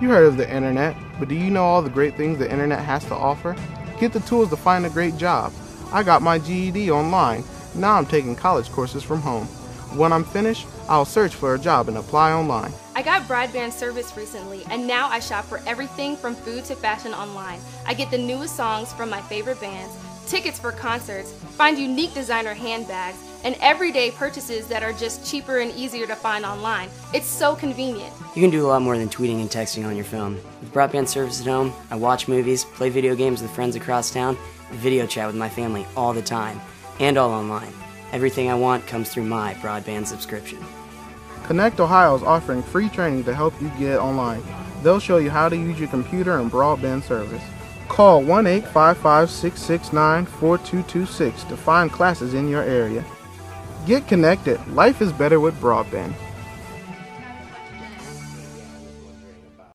You heard of the internet, but do you know all the great things the internet has to offer? Get the tools to find a great job. I got my GED online. Now I'm taking college courses from home. When I'm finished, I'll search for a job and apply online. I got broadband service recently, and now I shop for everything from food to fashion online. I get the newest songs from my favorite bands, tickets for concerts, find unique designer handbags, and everyday purchases that are just cheaper and easier to find online. It's so convenient. You can do a lot more than tweeting and texting on your phone. With broadband service at home, I watch movies, play video games with friends across town, and video chat with my family all the time, and all online. Everything I want comes through my broadband subscription. Connect Ohio is offering free training to help you get online. They'll show you how to use your computer and broadband service. Call 1-855-669-4226 to find classes in your area. Get connected. Life is better with broadband.